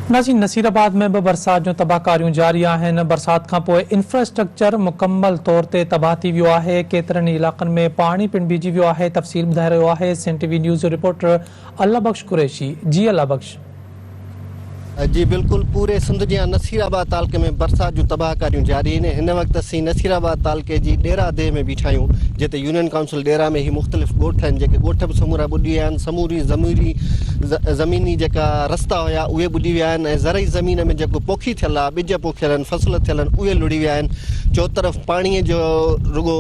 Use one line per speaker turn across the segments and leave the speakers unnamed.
नाज़रीन, नसीराबाद में भी बरसात जो तबाहकारियूं जारी आहिनि। बरसात खां पोइ इंफ्रास्ट्रक्चर मुकम्मल तौर ते तबाह थी वियो आहे। केतिरनि इलाक़नि में पाणी पिणु बीहजी वियो आहे। तफ़सील ॿुधाए रहियो आहे सिंध टीवी न्यूज़ जो रिपोर्टर अल्लाह बख्श कुरैशी। जी अल्लाह बख्श।
जी बिल्कुल, पूरे सिंध जे नसीराबाद तालुके में बरसात जो तबाहकारियूं जारी आहिनि। हिन वक़्तु असीं नसीराबाद तालुके जी डेरा देह में बीठा आहियूं, जिते यूनियन काउंसिल डेरा में ही मुख़्तलिफ़ ॻोठ आहिनि, जेके ॻोठ बि समूरा ॿुॾी विया आहिनि। ज़मीनी जेका रस्ता हुया उहे ॿुॾी विया आहिनि ऐं ज़रई ज़मीन में जेको पोखी थियल आहे, ॿिज पोखियल आहिनि, फसल थियल आहिनि, उहे लुड़ी विया आहिनि। चौतरफ़ पाणीअ जो रुगो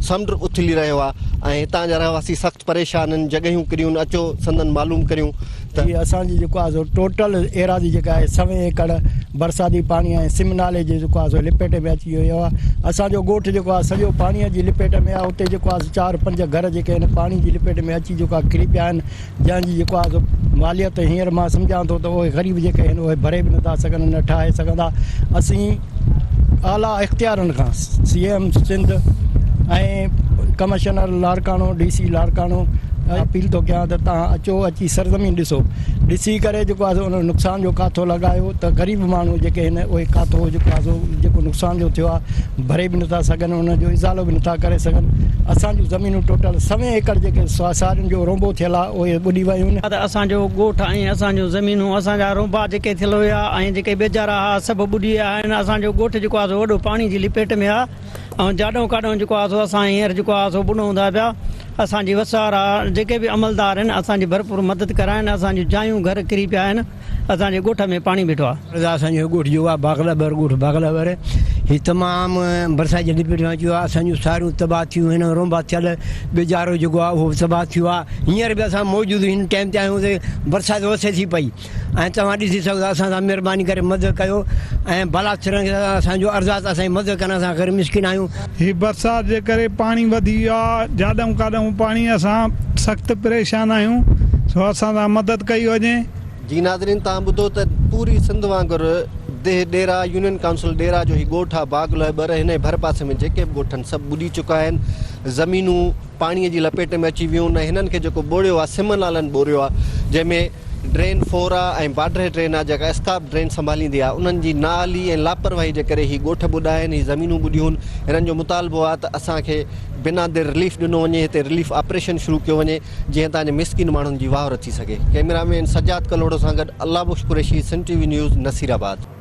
समुंड उथली रहियो आहे ऐं हितां जा रहवासी सख़्तु परेशान आहिनि। जॻहियूं किरियूं आहिनि, अचो संदन मालूम करियूं त
असांजी जेको आहे टोटल एराज़ी जेका आहे 100 एकड़ बरसाती पाणी ऐं सिम नाले जे जेको आहे लिपेट में अची वियो आहे। असांजो ॻोठु जेको आहे सॼो पाणीअ जी लिपेट में आहे। उते जेको आहे 4-5 घर जेके आहिनि पाणी जी लिपेट में अची जेको आहे किरी पिया आहिनि, जंहिंजी जेको आहे मालियत हींअर मां सम्झां थो त उहे ग़रीब जेके आहिनि उहे भरे बि नथा सघनि, न ठाहे सघंदा। असीं आला इख़्तियारनि खां CM सिंध ऐं commissioner Larkana, DC Larkana appeal थो कयां त तव्हां अचो, अची सरज़मीन ॾिसी करे जेको आहे उन नुक़सान जो काथो लॻायो त ग़रीब माण्हू जेके आहिनि उहे काथो जेको आहे जेको नुक़सान जो थियो आहे भरे बि नथा सघनि, उनजो इज़ालो बि नथा करे सघनि। असांजूं ज़मीनूं टोटल 100 एकड़ जेके सारियुनि जो रोंबो थियल आहे उहे ॿुॾी वियूं आहिनि।
असांजो ॻोठु ऐं असांजूं ज़मीनूं, असांजा रोंबा जेके थियल हुया ऐं जेके बेचारा हुआ सभु ॿुॾी विया आहिनि। असांजो ॻोठु जेको आहे वॾो पाणी जी लिपेट में आहे ऐं जाॾो काॾो जेको आहे असां हींअर जेको आहे ॿुॾूं था पिया। असांजी वसार आहे, जेके बि अमलदार आहिनि असांजी भरपूर मदद कराइनि। असांजूं जायूं घर किरी पिया आहिनि, असांजे ॻोठ में पाणी बीठो आहे।
असांजो ॻोठु जो आहे बागलाबर ॻोठु, बागलाबर ही तमामु बरसाति जे लिपेट में अची वियो आहे। असांजूं सारियूं तबाह थियूं आहिनि, रोंबा थियल बेजारो जेको आहे उहो तबाह थियो आहे। हींअर बि असां मौजूदु हिन टाइम ते आहियूं ते बरसाति वसे थी पई ऐं तव्हां ॾिसी सघो था। असां सां महिरबानी करे मदद कयो ऐं भला थियण असांजो अर्ज़ात असांजी मदद करण, असां ग़रीब मिस्किन आहियूं।
हीअ बरसाति जे करे पाणी वधी वियो आहे, जाॾऊं काॾऊं पाणी, असां सख़्तु परेशान आहियूं, सो असां सां मदद कई वञे।
जी नाज़रीन, तव्हां ॿुधो त पूरी सिंध वांगुरु देह डेरा यूनियन काउंसिल डेरा जो ही ॻोठु आहे बागलाबर। हिन भर पासे में जेके बि ॻोठ आहिनि सभु ॿुॾी चुका आहिनि। ज़मीनूं पाणीअ जी लपेट में अची वियूं आहिनि। हिननि खे जेको ॿोड़ियो आहे सिम नालनि ॿोड़ियो आहे, जंहिंमें ड्रेन 4 आहे ऐं बाडरे ड्रेन आहे जेका स्काप ड्रेन संभालींदी आहे। उन्हनि जी नाली ऐं लापरवाही जे करे ही ॻोठ ॿुॾा आहिनि, ही ज़मीनूं ॿुॾियूं आहिनि। हिननि जो मुतालबो आहे त असांखे बिना देर रिलीफ ॾिनो वञे, हिते रिलीफ ऑपरेशन शुरू कयो वञे, जीअं तव्हांजे मिस्किन माण्हुनि जी वाहर अची सघे। कैमरामैन सजाद कलोड़ो सां गॾु अल्लाह बख्श कुरैशी, सिंध टीवी न्यूज़, नसीराबाद।